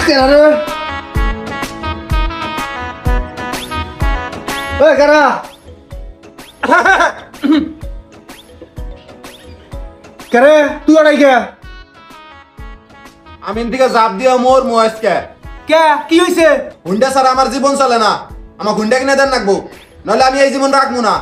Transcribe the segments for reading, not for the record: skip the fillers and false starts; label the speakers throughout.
Speaker 1: কেরে ওই কারা কেরে তুই ওরাই কে
Speaker 2: আমি থেকে জাপ দিয়া মোর মুয়াজকে
Speaker 1: কে কি হইছে
Speaker 2: হুন্ডা ছাড়া আমার জীবন চলে না আমার হুন্ডা কিনে দেন রাখবো নাহলে আমি এই জীবন রাখবো না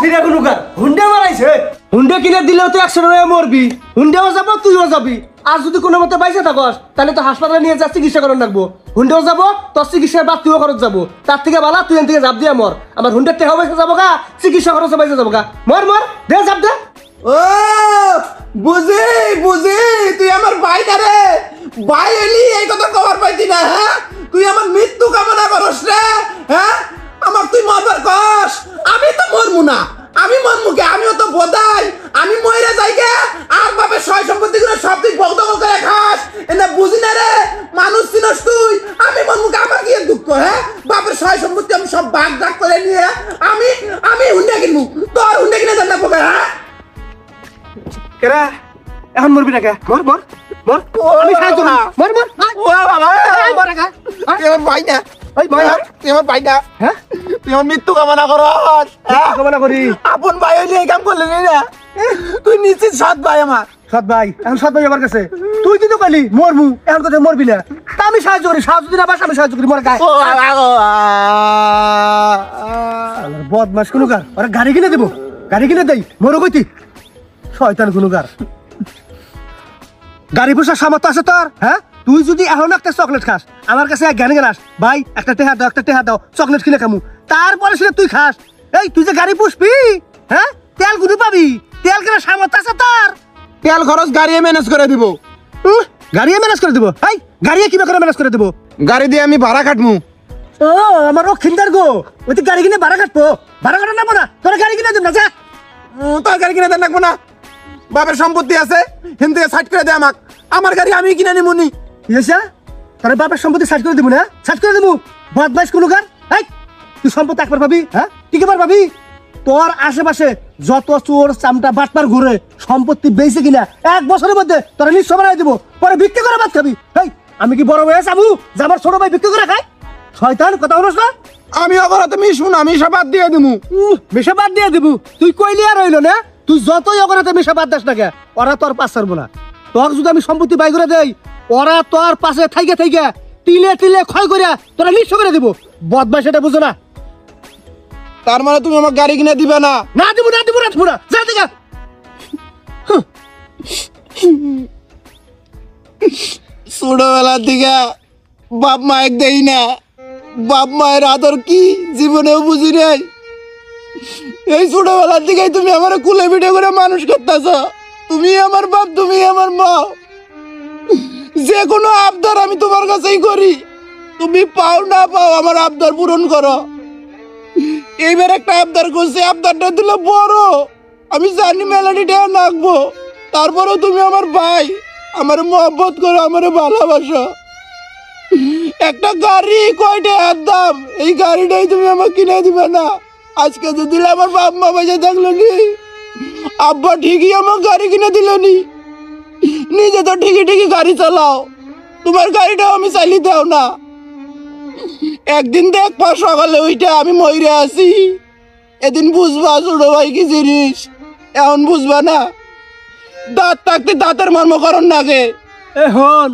Speaker 1: ফিরে কোনো কার হুন্ডা মারাইছে হুন্ডা কিনে দিলেও তো 100 টাকা মরবি হুন্ডাও যাব তুইও যাবি আর যদি কোনো মতে বাইসে থাকস তাহলে তো হাসপাতালে নিয়ে যা চিকিৎসা করার লাগবো হুন্ডাও যাব তোর চিকিৎসার বাদ তুইও খরচ যাবো তার থেকে ভালো তুই এন থেকে জাপ দিয়া মর আমার হুন্ডার টেকা বাইসে যাবো গা চিকিৎসা খরচ বাইসে যাবো গা মর মর দে জাপ দে
Speaker 2: ও বুঝি বুঝি তুই আমার ভাই না রে ভাই এলি এই কথা খবর পাইতি না হ্যাঁ তুই আমার মৃত্যু কামনা করস রে হ্যাঁ আমার তুই মরবার কস আমি তো মরমু না আমি মরমুকে আমিও তো বোধাই আমি মরে যাই গে আর বাপের সয় সম্পত্তি গুলো সব তুই বগদগ করে খাস এনে বুঝি না রে মানুষ চিনস তুই আমি মরমুকে আমার কি দুঃখ হ্যাঁ বাপের সয় সম্পত্তি আমি সব ভাগ ভাগ করে নিয়ে আমি হুন্ডা কিনবো তোর হুন্ডা কিনে দেন না পোকা হ্যাঁ
Speaker 1: কেরা এখন মরবি না কে মর মর মর আমি সাহায্য করি মর মর
Speaker 2: ও বাবা
Speaker 1: মর একা
Speaker 2: তুই আমার ভাই না
Speaker 1: ওই ভাই
Speaker 2: তুই আমার ভাই না
Speaker 1: হ্যাঁ
Speaker 2: তুই আমার মৃত্যু কামনা করস
Speaker 1: কামনা করি
Speaker 2: আপন ভাই হইলে এই কাম করলি না তুই নিশ্চিত সৎ ভাই আমার
Speaker 1: সৎ ভাই এখন সৎ ভাই আমার কাছে তুই কিন্তু কালি মরমু এখন তো মরবি না তা আমি সাহায্য করি সাহায্য দিন আবার আমি সাহায্য করি মর গায়ে বদমাস কোনো কার ওরা গাড়ি কিনে দেবো গাড়ি কিনে দেই মরো কইতি শয়তান কোনো কার গাড়ি পোষার সামর্থ্য আছে তোর হ্যাঁ তুই যদি এখন একটা চকলেট খাস আমার কাছে এক জ্ঞানে গেলাস ভাই একটা টেহা দাও চকলেট কিনে খামু তারপরে সেটা তুই খাস এই তুই যে গাড়ি পুষবি হ্যাঁ তেল গুলি পাবি তেল কেনার সামর্থ্য আছে তোর
Speaker 2: তেল খরচ গাড়ি ম্যানেজ করে দিব
Speaker 1: গাড়ি ম্যানেজ করে দিব এই গাড়ি কিভাবে করে ম্যানেজ করে দিব
Speaker 2: গাড়ি দিয়ে আমি ভাড়া কাটমু
Speaker 1: ও আমার রক্ষিন্দার গো ওই তুই গাড়ি কিনে ভাড়া কাটবো ভাড়া কাটা নেবো না তোর গাড়ি কিনে দেব না যা
Speaker 2: তোর গাড়ি কিনে দেন রাখবো না বাপের সম্পত্তি আছে হিন্দি সাইড করে দে আমাক আমার গাড়ি আমি কিনে নিমু নি
Speaker 1: ইয়েসা তোর বাপের সম্পত্তি সাইড করে দিব না সাইড করে দেবো বদমাইশ কোনো কার এই তুই সম্পত্তি একবার পাবি হ্যাঁ টিকেবার পাবি তোর আশেপাশে যত চোর চামটা বাটপার ঘুরে সম্পত্তি বেঁচে কিনা 1 বছরের মধ্যে তোরা নিঃস্ব বানাই দিব পরে বিক্রি করে ভাত খাবি এই আমি কি বড় হয়ে যাবো যে আমার ছোট ভাই বিক্রি করে খায় শয়তান কথা বলছ না
Speaker 2: আমি অগরাতে মিশবো না আমি সব বাদ দিয়ে দিমু
Speaker 1: মিশা বাদ দিয়ে দিব তুই কইলি আর হইলো না তুই যতই অগরাতে মিশা বাদ দাস না কে ওরা তোর পাশ ছাড়বো না তোর যদি আমি সম্পত্তি বাই করে দেই ওরা তোর পাশে থাইকে তিলে তিলে ক্ষয় করে তোরা নিঃস্ব করে দিব বদমাইশ এটা বুঝো না
Speaker 2: তার মানে তুমি আমার গাড়ি কিনে দিবে না
Speaker 1: না দিব না দিব না দিব না যা দিগা
Speaker 2: ছোটবেলা থেকে বাপ মায়ের দেই না বাপ মায়ের আদর কি জীবনেও বুঝি নাই এই ছোটবেলার দিকেই তুমি আমার কুলে পিঠে করে মানুষ করতেছ তুমি আমার বাপ তুমি আমার মা যে কোনো আবদার আমি তোমার কাছেই করি তুমি পাও না পাও আমার আবদার পূরণ করো এইবার একটা আবদার করছি আবদারটা দিলে বড় আমি জানি মেলাডিটা নাকবো তারপরেও তুমি আমার ভাই আমার মহব্বত করো আমার ভালোবাসো একটা গাড়ি কয়টা হাত দাম এই গাড়িটাই তুমি আমাকে কিনে দিবে না আজকে তো দিলে আমার বাপ মা বেঁচে থাকলো নি আব্বা ঠিকই আমার গাড়ি কিনে দিল নি নিজে তো ঠিকই গাড়ি চালাও তোমার গাড়িটাও আমি চালিয়ে দাও না একদিন দেখবা সকালে ওইটা আমি ময়ূরে আছি এদিন বুঝবা ছোট ভাই কি জিনিস এখন বুঝবা না দাঁত থাকতে দাঁতের মর্মকরণ নাগে
Speaker 1: এখন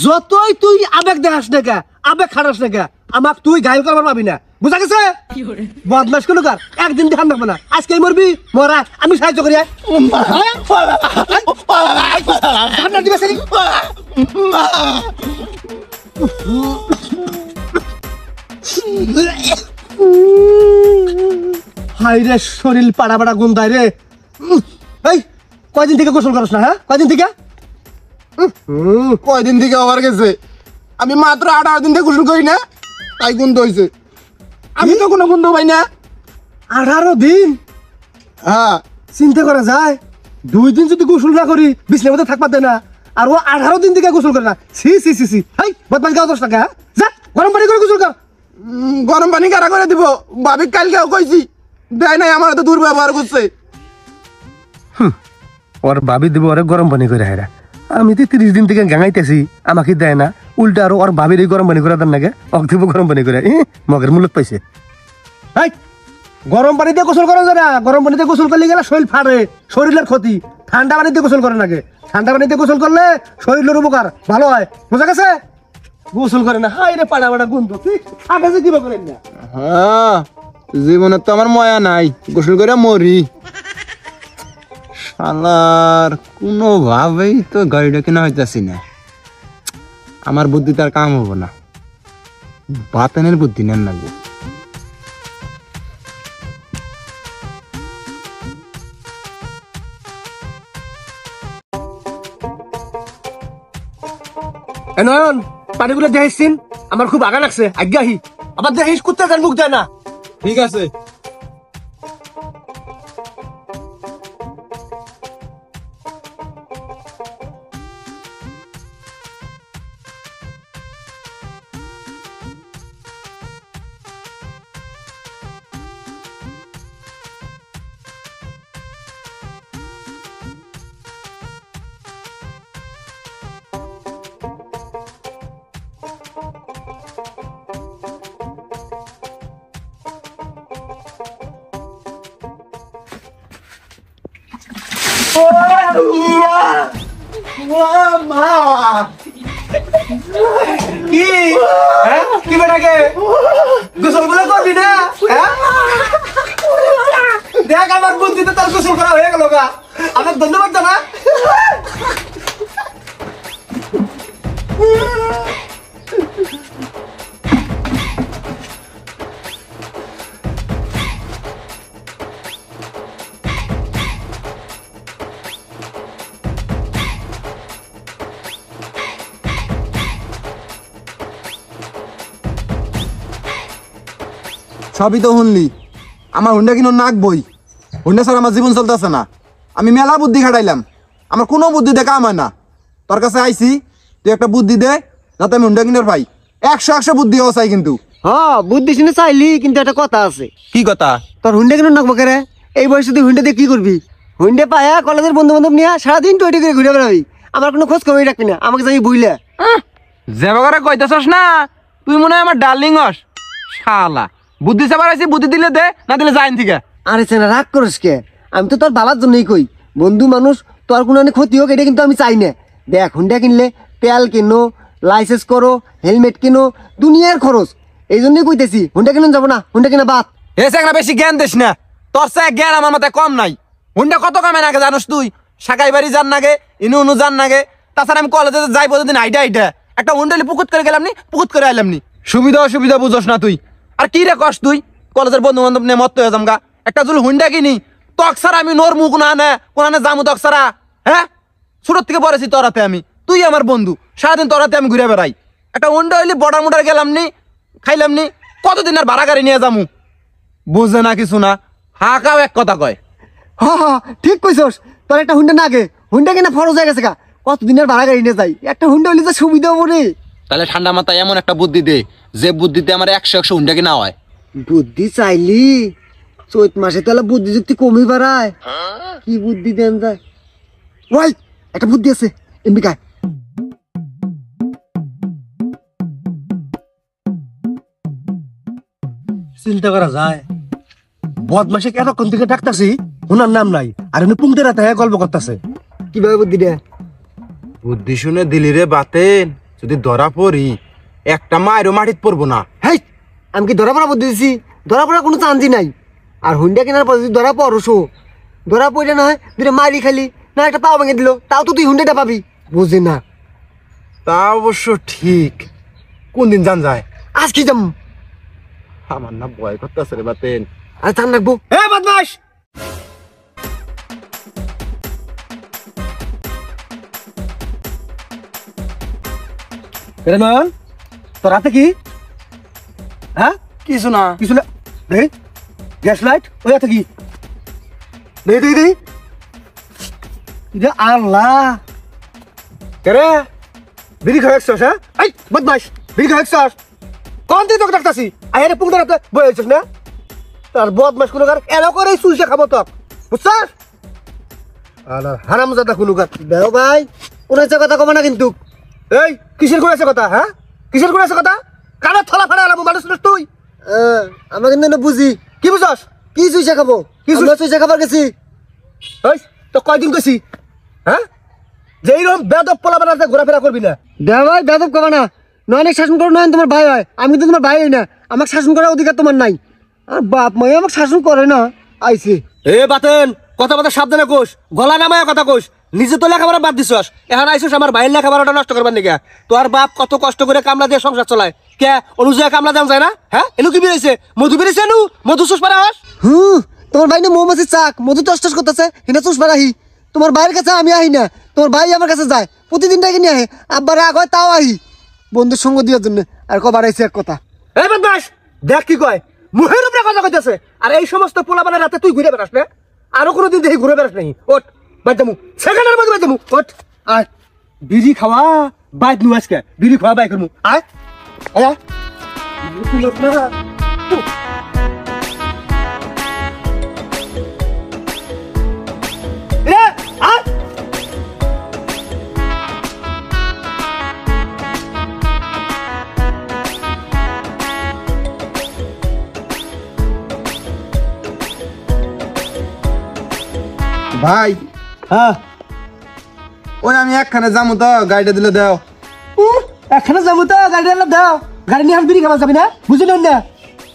Speaker 1: যতই তুই আবেগ দেখাস না কে আবেগ খাটাস না কে আমাক তুই গায়ক করবার পাবি না বুঝা গেছে বদমাস কোনো কার একদিন দেখান রাখবো না আজকে মরবি মরা আমি সাহায্য করি হাই রে শরীর পাড়া পাড়া গুন্দায় রে এই কয়দিন থেকে গোসল করছ না হ্যাঁ কয়দিন থেকে
Speaker 2: কয়দিন থেকে আবার গেছে আমি মাত্র 18 দিন থেকে গোসল করি না তাই গন্ধ হয়েছে আমি তো কোনো গন্ধ পাই না
Speaker 1: 18 দিন
Speaker 2: হ্যাঁ
Speaker 1: চিন্তা করা যায় 2 দিন যদি গোসল না করি বিছনার মধ্যে থাকবা দেয় না আর ও 18 দিন থেকে গোসল করে না সি সি সি সি হাই বদমাস গাও 10 টাকা যা গরম পানি করে গোসল কর
Speaker 2: গরম পানি কারা করে দিব ভাবি কালকেও কইছি দেয় নাই আমার তো দুর্ব্যবহার করছে
Speaker 1: ওর ভাবি দিব ওরে গরম পানি করে হায়রা আমি তো 30 দিন থেকে গাঙাইতেছি আমাকে দেয় না উল্টা আরো ওর ভাবির গরম পানি করে দেন নাকি অক্টিভ গরম পানি করে মগের মূলত পাইছে এই গরম পানিতে গোসল করা যায় না গরম পানিতে গোসল করলে গেলে শরীর ফাড়ে শরীরের ক্ষতি ঠান্ডা পানিতে গোসল করে নাকি ঠান্ডা পানিতে গোসল করলে শরীরের উপকার ভালো হয় বোঝা গেছে গোসল করে না হাই রে পাড়া পাড়া গন্ধ তুই আগে যে কিবা করেন না
Speaker 2: হ্যাঁ জীবনে তো আমার ময়া নাই গোসল করে মরি শালার কোনোভাবেই তো গাড়িটা কেনা হইতাছি না আমার বুদ্ধি তার কাম হবো না বাতানের বুদ্ধি নেন না গো
Speaker 1: নয়ন পানিগুলো দেখাইছিন আমার খুব আগা লাগছে আজ্ঞাহি আবার দেখিস কুত্তা গান মুখ দেয় না
Speaker 2: ঠিক আছে
Speaker 1: কি কি বেটাকে গোসল গুলো করবি না দেখ আমার বুদ্ধিতে তার গোসল করা হয়ে গেল গা আমার ধন্যবাদ জানা
Speaker 2: সবই তো শুনলি আমার হুন্ডা কিনো নাক বই হুন্ডা স্যার আমার জীবন চলতেছে না আমি মেলা বুদ্ধি খাটাইলাম আমার কোনো বুদ্ধি দেখা আমার না তোর কাছে আইছি তুই একটা বুদ্ধি দে যাতে আমি হুন্ডা কিনার পাই 100 বুদ্ধি হওয়া চাই কিন্তু
Speaker 3: হ্যাঁ বুদ্ধি শুনে চাইলি কিন্তু একটা কথা আছে
Speaker 2: কি কথা
Speaker 3: তোর হুন্ডা কেন নাকবো কেরে এই বয়সে তুই হুন্ডা দিয়ে কি করবি হুন্ডা পায়া কলেজের বন্ধু বান্ধব নিয়ে সারাদিন টয়টি করে ঘুরে বেড়াবি আমার কোনো খোঁজ খবরই রাখবি না আমাকে যাই বুঝলে
Speaker 4: যেবা করে কইতেছস না তুই মনে হয় আমার ডার্লিং হস শালা বুদ্ধি চাবার আছি বুদ্ধি দিলে দে না দিলে যাইন থেকে
Speaker 3: আরে চেনা রাগ করিস কে আমি তো তোর বালার জন্যই কই বন্ধু মানুষ তোর কোনো ক্ষতি হোক এটা কিন্তু আমি চাই না দেখ হুন্ডা কিনলে তেল কিনো লাইসেন্স করো হেলমেট কিনো দুনিয়ার খরচ এই জন্যই কইতেছি হুন্ডা কিনে যাবো না হুন্ডা কিনা বাদ
Speaker 4: এসে না বেশি জ্ঞান দিস না তোর সে জ্ঞান আমার মাথায় কম নাই হুন্ডা কত কামে নাগে জানোস তুই সাকাই বাড়ি যান নাগে ইনু যান নাগে তাছাড়া আমি কলেজে যাই প্রতিদিন আইডা একটা হুন্ডালি পুকুত করে গেলাম নি পুকুত করে আইলাম নি সুবিধা অসুবিধা বুঝোস না তুই আর কি রে কস তুই কলেজের বন্ধু বান্ধব নিয়ে মত হয়ে যামগা একটা জুল হুন্ডা কিনি তক ছাড়া আমি নোর মুখ না নে কোন জামু তক ছাড়া হ্যাঁ ছোট থেকে পড়েছি তোরাতে আমি তুই আমার বন্ধু সারাদিন তোরাতে আমি ঘুরে বেড়াই একটা হুন্ডা হইলি বর্ডার মোডার গেলাম নি খাইলাম নি কতদিন আর ভাড়া গাড়ি নিয়ে যামু বুঝে না কিছু না হাঁকাও এক কথা কয়
Speaker 3: হ্যাঁ ঠিক কইছস তোর একটা হুন্ডা না আগে হুন্ডা কিনা ফরজ হয়ে গেছে গা কতদিনের ভাড়া গাড়ি নিয়ে যাই একটা হুন্ডা হইলে তো সুবিধা হবো রে
Speaker 4: তাহলে ঠান্ডা মাথায় এমন একটা বুদ্ধি দে যে বুদ্ধিতে আমার 100 হুন্ডা কিনা হয়
Speaker 3: বুদ্ধি চাইলি চৈত মাসে তাহলে বুদ্ধি যুক্তি কমই বাড়ায় কি বুদ্ধি দেন যায় ওই একটা বুদ্ধি আছে এমনি গায়
Speaker 1: চিন্তা করা যায় বদমাসে এতক্ষণ থেকে ডাকতাছি ওনার নাম নাই আর উনি পুংতে রাতে গল্প করতেছে
Speaker 3: কিভাবে বুদ্ধি দেয়
Speaker 2: বুদ্ধি শুনে দিলি রে বাতেন যদি ধরা পড়ি একটা মায়েরও মাটিত পড়বো না
Speaker 3: হেই আমি কি ধরা পড়া বুদ্ধি দিছি ধরা পড়া কোনো চান্সই নাই আর হুন্ডা কেনার পর যদি ধরা পড়ছো ধরা পড়ে না হয় দুটো মারি খালি না একটা পাও ভেঙে দিল তাও তো তুই হুন্ডাটা পাবি বুঝলি না
Speaker 2: তা অবশ্য ঠিক কোন দিন জান যায়
Speaker 3: আজ কি যাম
Speaker 2: আমার না ভয় করতেছে রে বাতেন
Speaker 3: আর চান রাখবো
Speaker 1: এ বদমাস এরে নয়ন তোর হাতে কি হ্যাঁ
Speaker 2: কিছু না
Speaker 1: কিছু না দেখ গ্যাস লাইট ওই হাতে কি দেখ দেখ দেখ এটা আল্লাহ কেরে বিড়ি খাওয়াচ্ছস হ্যাঁ এই বদমাস বিড়ি খাওয়াচ্ছস কোন দিন তোকে ডাকতাছি আরে পুং ধরে বয়েছিস না তার বদমাস কোনো কার এলো করেই সুইসে খাবো তো বুঝছস আলা হারামজাদা কোনো কার
Speaker 3: বেও ভাই কোনো কথা কমে না কিন্তু
Speaker 1: এই কিসের করে আছে কথা, হ্যাঁ কিসের করে আছে কথা? কানে থলা ফাড়া আলাম মানুষ না তুই।
Speaker 3: আমরা কিন্তু না বুঝি
Speaker 1: কি বুঝছস?
Speaker 3: কি চুইসা খাবো,
Speaker 1: কি
Speaker 3: আমরা চুইসা খাবার গেছি।
Speaker 1: ওই তো কয়দিন কইছি, হ্যাঁ যে এইরকম বেদব পোলা বানাতে ঘোরাফেরা করবি না।
Speaker 3: দে ভাই বেদব খাবা না, নয়ন শাসন করো, নয়ন তোমার ভাই হয়, আমি তো তোমার ভাই হই না, আমাকে শাসন করার অধিকার তোমার নাই। আর বাপ মাই আমাকে শাসন করে না আইছে।
Speaker 1: এ বাতেন কথা কথা সাবধানে কোষ, গলা নামায় কথা কোষ। নিজে তো লেখাপড়া বাদ দিছস, এখন আইছস আমার ভাইয়ের লেখাপড়াটা নষ্ট করবার নাকি? তোর বাপ কত কষ্ট করে কামলা দিয়ে সংসার চলায়, কে অনুযায়ী কামলা দেওয়া যায় না? হ্যাঁ এনু কি বেরিয়েছে? মধু বেরিয়েছে এনু? মধু চুষ পারা হস?
Speaker 3: তোমার ভাই না মৌমাছি চাক মধু টস করতেছে, হিনা চুষ পারাহি। তোমার ভাইয়ের কাছে আমি আহি না, তোমার ভাই আমার কাছে যায় প্রতিদিন ডাকে নিয়ে আহে, আব্বার রাগ হয় তাও আহি বন্ধুর সঙ্গ দেওয়ার জন্য। আর কবার আইছে এক কথা,
Speaker 1: এই বদমাস দেখ কি কয়, মুখের উপরে কথা কইতেছে। আর এই সমস্ত পোলাপানের রাতে তুই ঘুরে বেড়াস না? আরো কোনোদিন দেখি ঘুরে বেড়াস নাই। ওঠ বাদ দেমু, সেকেন্ডের মধ্যে বাদ দেমু। ওঠ আয়, বিড়ি খাওয়া বাইক নু আজকে, বিড়ি খাওয়া বাইক করমু। আয় আয় আয়। তুই লোক না। এ, আয়।
Speaker 2: ভাই
Speaker 1: হ্যাঁ
Speaker 2: ওই আমি একখানে যাবো তো, গাড়িটা দিলে দাও।
Speaker 1: এখানে যাবো তো, গাড়ি দাও। গাড়ি নিয়ে আমি বিড়ি খাওয়া যাবি না, বুঝলেন না?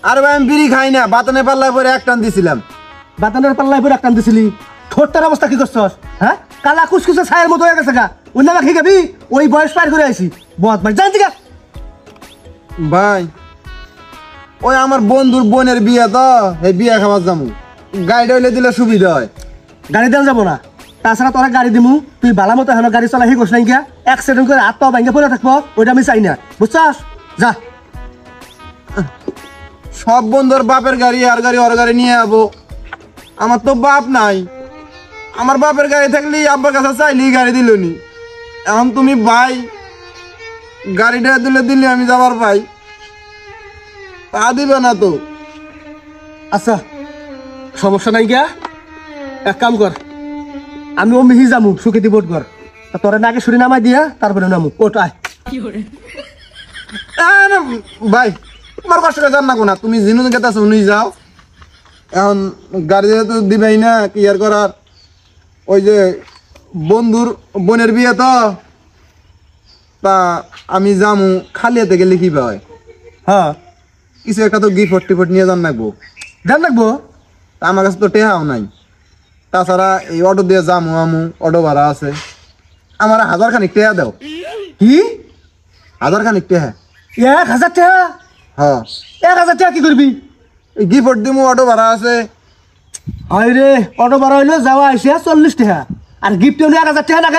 Speaker 2: আর ভাই আমি বিড়ি খাই না, বাতানে পাল্লায় পরে এক টান দিছিলাম।
Speaker 1: বাতানের পাল্লায় পরে একটা দিছিলি, ঠোঁটটার অবস্থা কি করছস? হ্যাঁ কালা কুচকুচে ছায়ের মতো হয়ে গেছে গা। অন্য খেয়ে খাবি, ওই বয়স পার করে আইছি। বদ ভাই জানতি গা।
Speaker 2: ভাই ওই আমার বন্ধুর বোনের বিয়ে তো, এই বিয়ে খাবার যাবো, গাড়িটা হইলে দিলে সুবিধা হয়।
Speaker 1: গাড়ি দেওয়া যাবো না, তাছাড়া তোরা গাড়ি দিমু, তুই বালা মতো এখন গাড়ি চলা শিখোস নাই গিয়া, অ্যাক্সিডেন্ট করে হাত পা ভাঙ্গে পড়ে থাকবো, ওইটা আমি চাই না, বুঝছস? যা।
Speaker 2: সব বন্ধুর বাপের গাড়ি আর গাড়ি ওর গাড়ি নিয়ে যাবো, আমার তো বাপ নাই। আমার বাপের গাড়ি থাকলে আব্বার কাছে চাইলেই গাড়ি দিল নি। এখন তুমি ভাই গাড়িটা দিলে আমি যাবার ভাই, তা দিবে না তো।
Speaker 1: আচ্ছা সমস্যা নাই গিয়া, এক কাম কর, আমি ও মিহি যামু সুখেতি বোট ঘর, তা তোরা নাকে সুরি নামাই দিয়া তারপরে নামু। ওট আয়।
Speaker 2: না, ভাই তোমার কষ্ট করে যান না কোনা, তুমি জিনু গেতা শুনি যাও। এখন গাড়ি তো দিবেই না, কি আর করার। ওই যে বন্ধুর বোনের বিয়ে তো, তা আমি যামু, খালি হাতে গেলে কি হয়?
Speaker 1: হ্যাঁ
Speaker 2: কিছু একটা তো গিফট টিফট নিয়ে যান লাগবো।
Speaker 1: ধ্যান রাখবো।
Speaker 2: তা আমার কাছে তো টেহাও নাই, তাছাড়া এই অটো দিয়ে যামু, অটো ভাড়া আছে। আমার 1000 খানিক টেহা দাও।
Speaker 1: কি
Speaker 2: 1000 খানিক টেহা?
Speaker 1: 1000 টাকা?
Speaker 2: হ্যাঁ
Speaker 1: 1000 টাকা কি করবি?
Speaker 2: এই গিফট দিমু, অটো ভাড়া আছে।
Speaker 1: হয় রে, অটো ভাড়া হইলো যাওয়া আইসে 40 টাকা, আর গিফট হইলো 1000 টাকা না?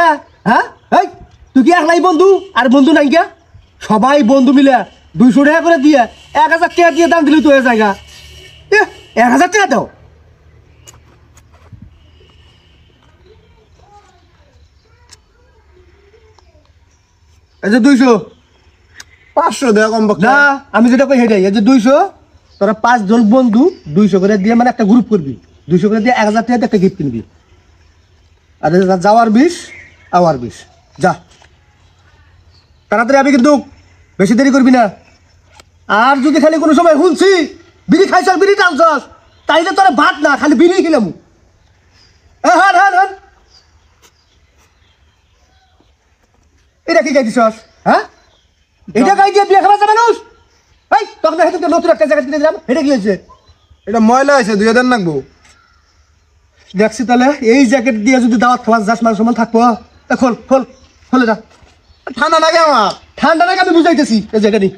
Speaker 1: হ্যাঁ এই তুই কি একলাই বন্ধু আর বন্ধু নাই গা? সবাই বন্ধু মিলে 200 টাকা করে দিয়ে 1000 টাকা দিয়ে দাম দিলি তো হয়ে জায়গা। 1000 টাকা দাও। এই যে 200।
Speaker 2: 500 দেওয়া কম পক্ষে।
Speaker 1: না আমি যেটা কই হেটাই, এই যে 200, তোরা 5 জন বন্ধু 200 করে দিয়ে মানে একটা গ্রুপ করবি, 200 করে দিয়ে 1000 টাকা দিয়ে একটা গিফট কিনবি। আর যাওয়ার 20 আওয়ার 20। যা তাড়াতাড়ি আমি, কিন্তু বেশি দেরি করবি না। আর যদি খালি কোনো সময় শুনছি বিড়ি খাইছ বিড়ি টানছস, তাইলে তোরা ভাত না খালি বিড়ি খেলাম। হ্যাঁ হ্যাঁ হ্যাঁ, এটা কি গাই দিছস? হ্যাঁ এটা গাই দিয়ে বিয়ে খাওয়া যাবে মানুষ? এই তখন নতুন একটা জায়গা কিনে দিলাম, এটা কি হয়েছে?
Speaker 2: এটা ময়লা আছে, 2000 লাগবো।
Speaker 1: দেখছি তাহলে এই জ্যাকেট দিয়ে যদি দাওয়াত খাওয়া যাস মান সমান থাকবো। খোল খোল খোল, এটা
Speaker 2: ঠান্ডা লাগে আমার।
Speaker 1: ঠান্ডা নাকি আমি বুঝাইতেছি। এই যে এটা নি,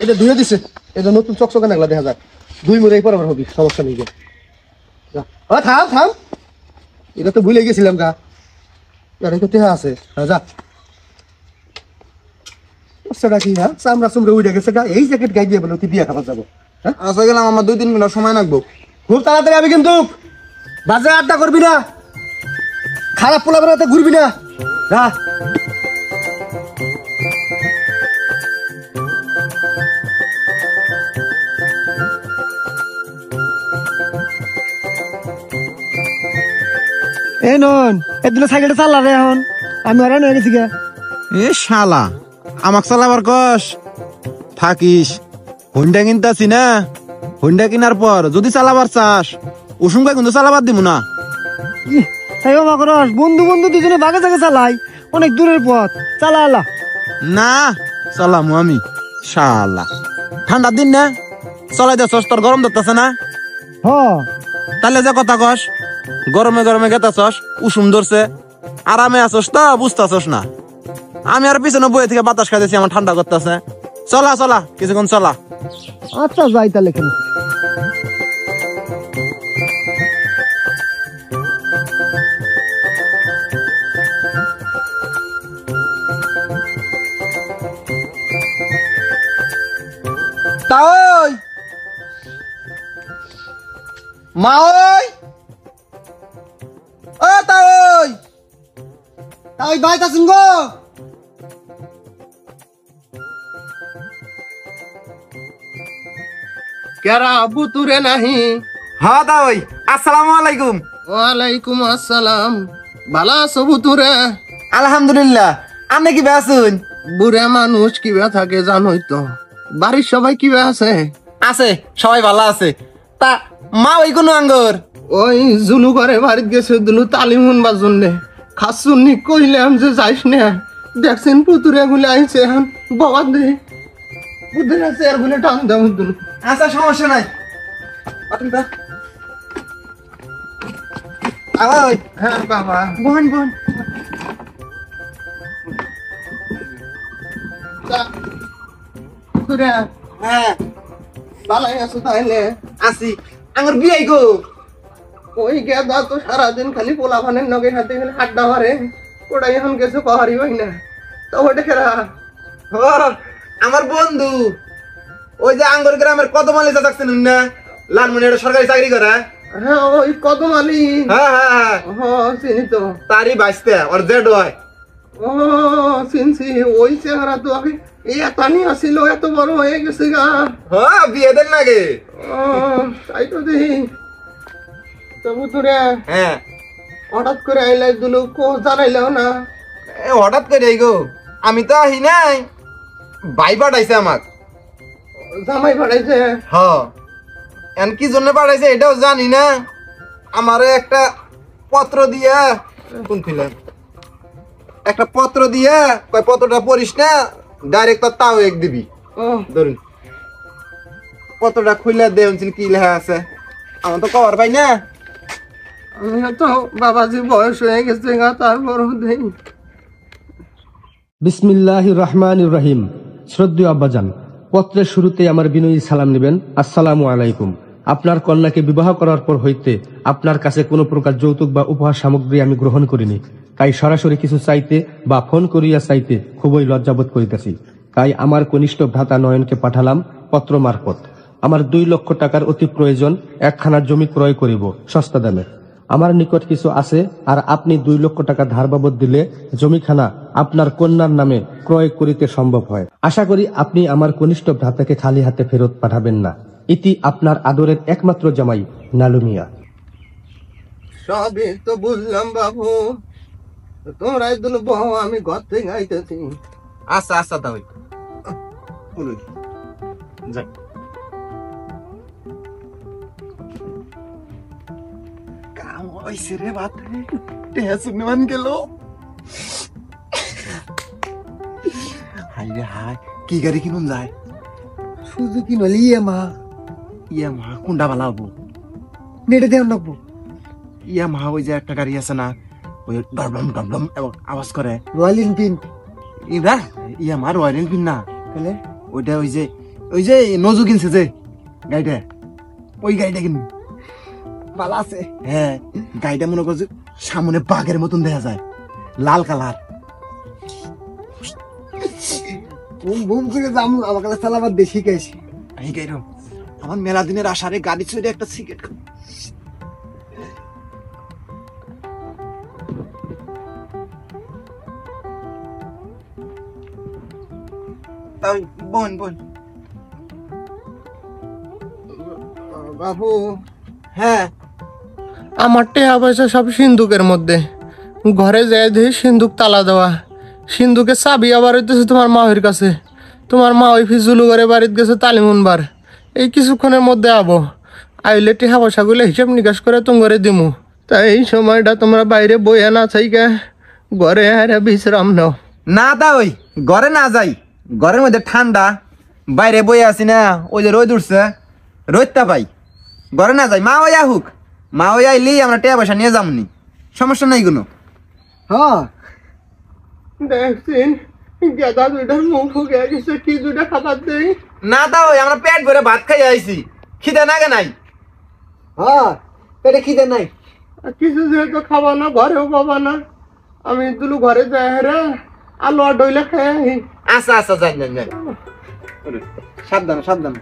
Speaker 1: এটা ধুয়ে দিছে, এটা নতুন চকচকে নাগলা দেখা যায়। 2 মুড়াই পর আমার হবি, সমস্যা নেই। থাম থাম, এটা তো ভুলে গেছিলাম গা, এটা তো টেহা আছে। হ্যাঁ যা। সেটা কি? হ্যাঁ চামড়া চুমড়ে উঠে গেছে গা, এই জ্যাকেট গাই দিয়ে বলে তুই বিয়ে খাবার যাবো? হ্যাঁ
Speaker 2: আসা গেলাম, আমার 2-3 মিনিট সময় লাগবো।
Speaker 1: খুব তাড়াতাড়ি আমি, কিন্তু বাজে আড্ডা করবি না, খারাপ পোলা বেড়াতে ঘুরবি না। যা।
Speaker 3: এই নন এদিন সাইকেলটা চাল্লা রে, এখন আমি আর নয় গেছি গা।
Speaker 4: এ শালা আমাক চালাবার কস থাকিস হুন্ডা কিনতাছি না, হুন্ডা কিনার পর যদি চালাবার চাস উসুমকা কিন্তু চালাবার দিব না।
Speaker 3: তাই মাকড়স বন্ধু বন্ধু দুজনে বাগে জাগে চালাই, অনেক দূরের পথ চালা আলা।
Speaker 4: না চালামু আমি শালা, ঠান্ডার দিন না চলাই যাচ্ছস, তোর গরম ধরতেছে না?
Speaker 3: হ
Speaker 4: তাহলে যে কথা কস গরমে গরমে গেতাছস, উষুম ধরছে, আরামে আছস তো বুঝতাছস না। আমি আর পিছনে বইয়ে থেকে বাতাস খাইতেছি, আমার ঠান্ডা করতেছে। চলা চলা কিছুক্ষণ চলা।
Speaker 3: আচ্ছা যাই তাহলে কেন।
Speaker 4: তাওই মাওই ও তাওই
Speaker 3: তাই ভাই তা শুনগো।
Speaker 2: কেরা আবু তুরে নাহি?
Speaker 4: হ্যাঁ তাওই আসসালামু আলাইকুম।
Speaker 2: ওয়ালাইকুম আসসালাম। ভালা আছো বুতুরে?
Speaker 4: আলহামদুলিল্লাহ, আপনি কি বেসুন?
Speaker 2: বুড়ে মানুষ কিবা থাকে জানোই তো। বাড়ির সবাই কিবা আছে?
Speaker 4: আছে, সবাই ভালো আছে। তা মা ওই কোন আঙ্গর?
Speaker 2: ওই জুলু করে বাড়িতে গেছে দুলু তালিম শুনবার জন্যে। খাসুনি কইলাম যে যাইস না, দেখছেন পুতুরে গুলো আইছে এখন বাবা দে পুতুরে চেয়ার গুলো টান দাও দুলু।
Speaker 4: আচ্ছা সমস্যা নাই। আওই
Speaker 2: হ্যাঁ বাবা।
Speaker 4: বোন বোন
Speaker 2: পুতুরে
Speaker 4: হ্যাঁ
Speaker 2: ভালাই আছো তাইলে?
Speaker 4: আসি। আঙ্গর বিয়াই গো?
Speaker 2: ওই গেদা তো সারাদিন খালি পোলা ফানের নগে হাতে খালি হাড্ডা মারে, ওটাই এখন গেছে পাহাড়ি হয় না। তো ওটা খেরা
Speaker 4: ও আমার বন্ধু, ওই যে আঙ্গর গ্রামের কত মালিক থাকছেন না, লালমনির সরকারি চাকরি করে।
Speaker 2: হ্যাঁ ওই কদম আলী।
Speaker 4: হ্যাঁ হ্যাঁ হ্যাঁ
Speaker 2: হ্যাঁ চিনি তো।
Speaker 4: তারই বাইসতে ওর জেড হয়।
Speaker 2: ও চিনছি, ওই চেহারা তো আগে এই এত আসিল, এত বড় হয়ে গেছে গা।
Speaker 4: হ্যাঁ বিয়ে দেন নাকি?
Speaker 2: ও তাই তো দেখি। তবু তোরে
Speaker 4: হ্যাঁ
Speaker 2: হঠাৎ করে আইলাই দুলু, কো জানাইলাও না?
Speaker 4: এ হঠাৎ করে গো, আমি তো আহি নাই, ভাই পাঠাইছে আমাক।
Speaker 2: জামাই পাঠাইছে?
Speaker 4: হ্যাঁ এন কি জন্য পাঠাইছে এটাও জানি না। আমারে একটা পত্র দিয়া, কোন ছিলেন একটা পত্র দিয়া কয় পত্রটা পড়িস না, ডাইরেক্ট তোর তাও এক দিবি।
Speaker 2: ও
Speaker 4: ধরুন পত্রটা খুলে দেখুন কি লেখা আছে, আমার তো কভার পাই না।
Speaker 2: আমি তো বাবাজি বয়স হয়ে গেছে গা, তারপর দেই।
Speaker 1: বিসমিল্লাহির রহমানির রহিম। শ্রদ্ধেয় আব্বাজান, পত্রের শুরুতে আমার বিনয়ী সালাম নেবেন। আসসালামু আলাইকুম। আপনার কন্যাকে বিবাহ করার পর হইতে আপনার কাছে কোনো প্রকার যৌতুক বা উপহার সামগ্রী আমি গ্রহণ করিনি। তাই সরাসরি কিছু চাইতে বা ফোন করিয়া চাইতে খুবই লজ্জাবোধ করিতেছি। তাই আমার কনিষ্ঠ ভ্রাতা নয়নকে পাঠালাম পত্র মারফত। আমার 2 লক্ষ টাকার অতি প্রয়োজন, একখানা জমি ক্রয় করিব সস্তা দামে। আমার নিকট কিছু আছে, আর আপনি 2 লক্ষ টাকা ধার বাবদ দিলে জমিখানা আপনার কন্যার নামে ক্রয় করিতে সম্ভব হয়। আশা করি আপনি আমার কনিষ্ঠ ভ্রাতাকে খালি হাতে ফেরত পাঠাবেন না। ইতি আপনার আদরের একমাত্র জামাই নালু মিয়া।
Speaker 2: সবই তো বুঝলাম বাবু, তোমরা দুলু বহু আমি ঘর থেকে আইতেছি।
Speaker 4: আচ্ছা আচ্ছা তাই যাই। কাম হইছে রে বাতরে, টেহা শুনমান গেল। হাই রে হাই, কি গাড়ি কিনুন যায়?
Speaker 3: সুজুকি নলি ইয়ে মা
Speaker 4: ইয়া মা কোনটা ভালো হবো?
Speaker 3: নেটে দেওয়া রাখবো।
Speaker 4: ইয়া মা ওই যে একটা গাড়ি আছে না, ওই ডবলম ডবলম এবং আওয়াজ করে,
Speaker 3: রয়্যাল এনফিল্ড।
Speaker 4: ইরা ইয়া মা রয়্যাল এনফিল্ড না,
Speaker 3: তাহলে
Speaker 4: ওইটা ওই যে নজু কিনছে যে গাড়িটা, ওই গাড়িটা কিনবি।
Speaker 3: ভালো আছে।
Speaker 4: হ্যাঁ গাড়িটা মনে করছে সামনে বাঘের মতন দেখা যায়, লাল কালার।
Speaker 3: বুম বুম করে যাম, আমার কাছে চালাবার দেশি গেছি।
Speaker 4: এই গাড়ি আমার মেলা দিনের আশারে গাড়ি ছুঁড়ে একটা সিগারেট খাবো। তাই বোন বোন।
Speaker 2: বাবু
Speaker 4: হ্যাঁ
Speaker 2: আমার টেহা পয়সা সব সিন্ধুকের মধ্যে, ঘরে যেয়ে দেখি সিন্ধুক তালা দেওয়া। সিন্ধুকে চাবি আবার হইতেছে তোমার মায়ের কাছে। তোমার মা ওই ফিজুলু করে বাড়িতে গেছে তালিমুনবার। এই কিছুক্ষণের মধ্যে আবো, আইলে টিহা পয়সাগুলো হিসাব নিকাশ করে তুমি ঘরে দিমু। তাই এই সময়টা তোমরা বাইরে বইয়া না চাইকে ঘরে আরে বিশ্রাম নাও।
Speaker 4: না তা ওই ঘরে না যাই, ঘরের মধ্যে ঠান্ডা, বাইরে বই আছি না, ওই যে রোদ উঠছে, রোদটা পাই, ঘরে না যাই। মা ওই আহুক, মা ওই আইলি আমরা টাকা পয়সা নিয়ে যামনি, সমস্যা নাই কোনো।
Speaker 3: হ্যাঁ
Speaker 2: দেখছেন গেদা দুইটার মুখ ফুকে গেছে, কি দুইটা খাবার দেই?
Speaker 4: না তা ওই আমরা পেট ভরে ভাত খাই আইছি, খিদে নাগে নাই।
Speaker 3: হ্যাঁ পেটে খিদে নাই।
Speaker 2: কিছু যেহেতু খাবা না, ঘরেও পাবা না, আমি দুলু ঘরে যাই রে আলু আর ডইলে খাই আহি।
Speaker 4: আচ্ছা আচ্ছা যাই যাই যাই, সাবধান সাবধান।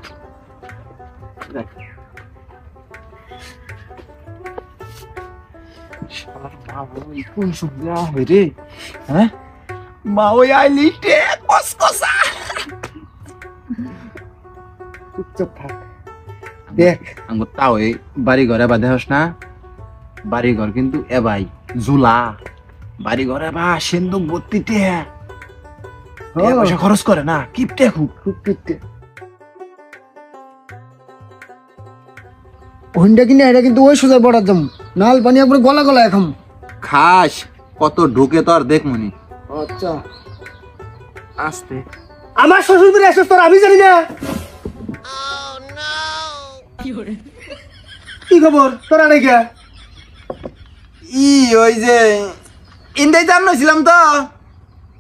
Speaker 4: কোন সুবিধা হয় রে? হ্যাঁ মা ওই আইলি টে কসকসা।
Speaker 3: চুপচাপ থাক, দেখ
Speaker 4: আমার তাও এই বাড়ি ঘরে বা দেহস না, বাড়ি ঘর কিন্তু এ ভাই জুলা, বাড়ি ঘরে বা সিন্ধুক ভর্তিতে পয়সা খরচ করে না, কিপটে খুব।
Speaker 3: খুব পিটতে হন্ডা কিনে এটা কিন্তু ওই সোজা বড়ার দাম, নাল পানি একবার গলা গলা এখন।
Speaker 4: খাস কত ঢুকে তো আর দেখ মনি।
Speaker 3: আচ্ছা
Speaker 4: আস্তে
Speaker 1: আমার শ্বশুর বাড়ি আসছিস তোর আমি জানি না। কি খবর তোরা নাকি?
Speaker 4: ই ওই যে ইন্দাই জান নছিলাম তো,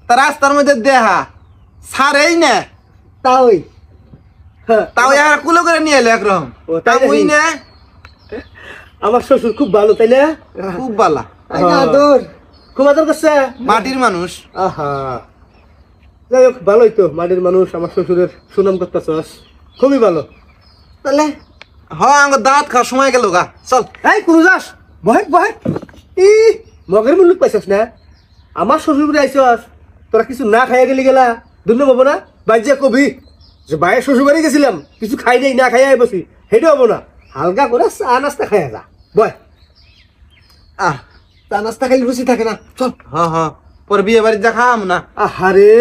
Speaker 4: তা রাস্তার মধ্যে দেহা সারেই না,
Speaker 3: তাই
Speaker 4: তাও আর কুলো করে নিয়ে এলো একরকম।
Speaker 1: ও, তাই
Speaker 4: তা ওই
Speaker 1: নাকি?
Speaker 4: না
Speaker 1: আমার শ্বশুর খুব ভালো তাই না?
Speaker 4: খুব বালা,
Speaker 3: আদর
Speaker 1: খুব আদর করছে।
Speaker 4: মাটির মানুষ।
Speaker 1: আহা যাই হোক ভালোই তো, মাটির মানুষ, আমার শ্বশুরের সুনাম করতেছস, খুবই ভালো।
Speaker 3: তাহলে
Speaker 4: হ আমার দাঁত খাওয়ার সময় গেল গা, চল।
Speaker 1: এই কোন যাস? বহেক বহেক, ই মগের মুল্লুক পাইছস না? আমার শ্বশুর বাড়ি আইছস, তোরা কিছু না খাইয়া গেলি গেলা দুর্ন পাবো না? বাজ্যা কবি যে বাইরের শ্বশুর বাড়ি গেছিলাম, কিছু খাই নাই, না খাইয়া বসি, হেঁটে হবো না। হালকা করে চা নাস্তা খাইয়া যা, বয়।
Speaker 4: আহ
Speaker 3: চা নাস্তা খাইলে রুচি থাকে না, চল।
Speaker 4: হ হ পরে বিয়ে বাড়ির যা খাম না।
Speaker 1: আহারে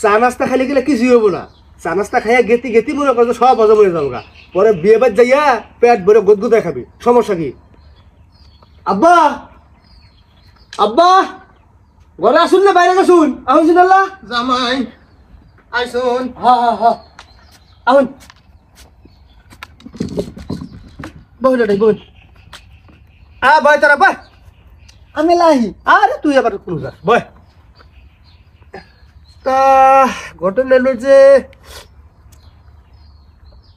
Speaker 1: চা নাস্তা খাইলে গেলে কিছুই হবো না। চা নাস্তা খাইয়া গেতি গেতি মনে করছো সব হজম হয়ে যাবো গা। পরে বিয়ে বাড়ি যাইয়া পেট ভরে গদগুদায় খাবি, সমস্যা কি? আব্বা আব্বা ঘরে আসুন না বাইরে আসুন, আহুন আল্লাহ।
Speaker 2: জামাই আইসুন।
Speaker 1: হা হা হা আহুন বহু লড়াই বহু বয় তারা বয়।
Speaker 3: আমি লাহি
Speaker 1: আরে তুই আবার কোন যাস, বয়। তা ঘটনা এলো যে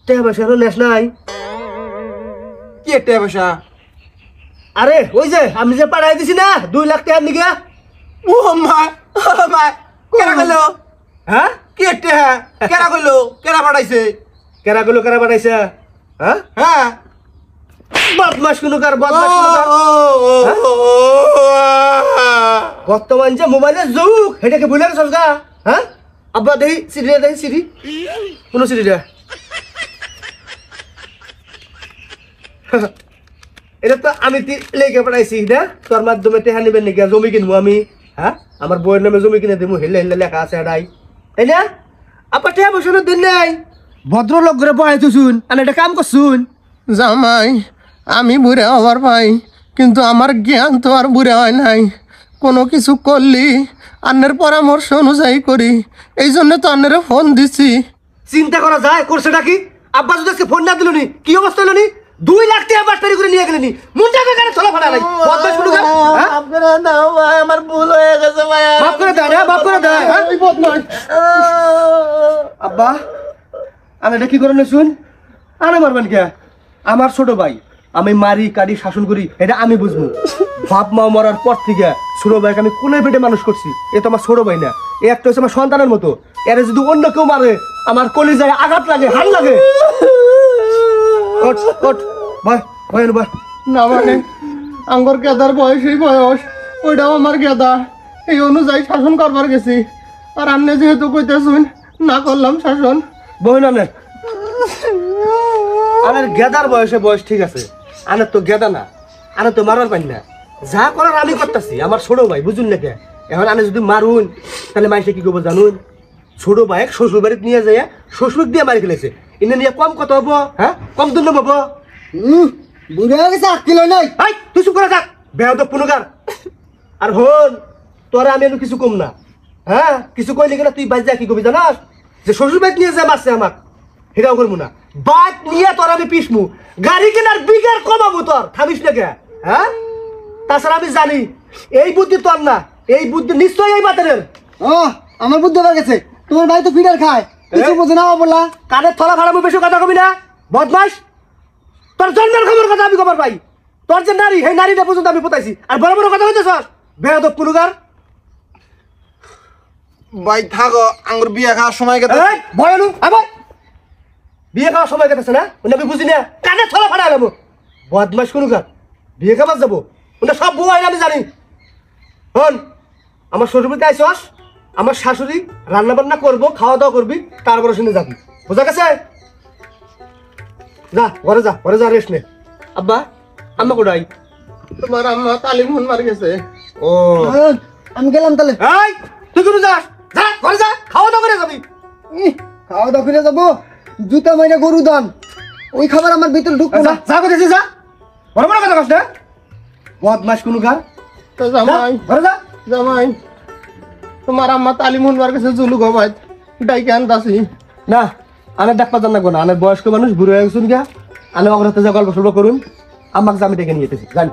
Speaker 1: টাকা পয়সা নেস নাই?
Speaker 4: কি একটা পয়সা?
Speaker 1: আরে ওই যে আমি যে পাঠাই দিছি না 2 লাখ টাকার নিকে।
Speaker 4: ও মা মা কেরা কইলো?
Speaker 1: হ্যাঁ
Speaker 4: কি একটা কেরা কইলো? কেরা পাঠাইছে?
Speaker 1: কেরা পাঠাইছে? হ্যাঁ
Speaker 4: হ্যাঁ
Speaker 1: বদমাস কোন কার, বদমাস কোন কার। বর্তমান যে মোবাইলের যুগ, সেটাকে ভুলে গেছস গা? হ্যাঁ আব্বা দেই সিডি, দেই সিডি, কোন সিডি রে? এটা তো আমি লেগে পাঠাইছি না, তোর মাধ্যমে টেহা নিবেন নাকি? জমি কিনবো আমি, হ্যাঁ আমার বইয়ের নামে জমি কিনে দেবো, হেলে হেলে লেখা আছে এটাই, তাই না? আপা টেহা বসানোর দিন নাই, ভদ্রলোক করে বহাইতো শুন, আর এটা কাম করছুন।
Speaker 2: জামাই আমি বুড়ে হবার ভাই, কিন্তু আমার জ্ঞান তো আর বুড়ে হয় নাই। কোনো কিছু করলি আন্নের পরামর্শ অনুযায়ী করি, এই জন্য তো আন্নের ফোন দিছি।
Speaker 1: চিন্তা করা যায় করছেটা কি? আব্বা যদি আজকে ফোন না দিল নি, কি অবস্থা হলো নি? 2 লাখ টাকা বাটপারি করে নিয়ে গেলেনি, মুন্ডা বেকারে চলা ফেলা নাই, বদমাশ কোন কাজ? হ্যাঁ?
Speaker 2: আপনারা দাও ভাই, আমার ভুল হয়ে গেছে ভাই।
Speaker 1: মাফ করে দেয় না, মাফ করে দেয়, হ্যাঁ? আব্বা আমি এটা কি করে শুন, আরে মারবেন কে? আমার ছোট ভাই, আমি মারি কাটি শাসন করি, এটা আমি বুঝবো। বাপ মা মরার পর থেকে ছোট ভাইকে আমি কোলে পেটে মানুষ করছি, এ তো আমার ছোট ভাই না, এ একটা হচ্ছে আমার সন্তানের মতো। এর যদি অন্য কেউ মারে আমার কলিজায় আঘাত লাগে, হাল লাগে। ওঠ ওঠ ভয় ভয় ভয়।
Speaker 2: না মানে আঙ্গর গেদার বয়স, এই বয়স ওইটাও আমার গেদা, এই অনুযায়ী শাসন করবার গেছি। আর আন্নে যেহেতু কইতেছুন, না করলাম শাসন।
Speaker 1: বই না আমার গেদার বয়সে বয়স ঠিক আছে, আনের তো গেদা না, আনের তো মারার পাই না। যা করার আমি করতেছি, আমার ছোট ভাই বুঝুন না কে? এখন আমি যদি মারুন তাহলে মানুষে কি করবো জানুন, ছোট ভাইক শ্বশুর বাড়িতে নিয়ে যায় শ্বশুর দিয়ে মারি ফেলেছে, এনে নিয়ে কম কত হবো, হ্যাঁ কম দণ্ড হবো।
Speaker 3: বুড়ো হয়ে গেছে 8 কিলো নাই।
Speaker 1: এই তুই চুপ করে থাক বেয়াদব পুনগার। আর হন তোরা আমি কিছু কম না, হ্যাঁ কিছু কইলে গেলে তুই বাইরে কি করবি জানাস, যে শ্বশুর বাড়ি নিয়ে যা মারছে আমাক সেটাও করবো না, বাইক নিয়ে তোর আমি পিসমু, গাড়ি কেনার বিঘার কমাবো, তোর থামিস না কে, হ্যাঁ। তাছাড়া আমি জানি এই বুদ্ধি তোর না, এই বুদ্ধি নিশ্চয়ই এই বাতের।
Speaker 3: ও আমার বুদ্ধি হয়ে গেছে, তোমার ভাই তো ফিডার খায়, কিছু বোঝে না বললা।
Speaker 1: কানের থলা ফাড়াবো, বেশি কথা কবি না বদমাস। তোর জন্মের খবর কথা আমি খবর পাই, তোর যে নারী সেই নারীটা পর্যন্ত আমি পোতাইছি, আর বড় বড় কথা হইতেছ বেয়াদব পুনগার।
Speaker 4: ভাই থাকো, আঙ্গুর বিয়ে খাওয়ার সময় গেছে।
Speaker 1: এই ভয়ানু আবার বিয়ে খাওয়ার সময় কেটেছে না, ওটা আমি বুঝি না, কানে থলা ফাড়া যাবো বদমাস কোনো কার বিয়ে খাবার যাবো, ওটা সব বউ আইন আমি জানি। হন আমার শ্বশুরবাড়িতে আইসস, আমার শাশুড়ি রান্না বান্না করবো, খাওয়া দাওয়া করবি, তারপরে শুনে যাবি, বোঝা গেছে? যা ঘরে যা, ঘরে যা রেস্ট নে। আব্বা আম্মা কোথায়?
Speaker 2: তোমার আম্মা তালিমুন মার গেছে।
Speaker 1: ও
Speaker 3: আমি গেলাম তাহলে।
Speaker 1: এই তুই কোন যাস, যা ঘরে যা, খাওয়া দাওয়া করে যাবি।
Speaker 3: খাওয়া দাওয়া করে যাবো, জুতা মাইরা গরু দান, ওই খাবার আমার ভিতরে ঢুকবো
Speaker 1: যা
Speaker 3: না।
Speaker 1: যা করতেছি যা, বড় বড় কথা কস না বদমাস কোনো কার।
Speaker 2: তো জামাই,
Speaker 1: ঘরে যা।
Speaker 2: জামাই তোমার আম্মা তালিমুন মার গেছে, জুলু গবাই ডাইকে আনতাছি।
Speaker 1: না আনের ডাক্তার জান না, আনের বয়স্ক মানুষ বুড়ো হয়ে গেছুন গা, আনে অগ্রহতে যা গল্প সল্প করুন, আমাকে আমি ডেকে নিয়ে যেতেছি জানি।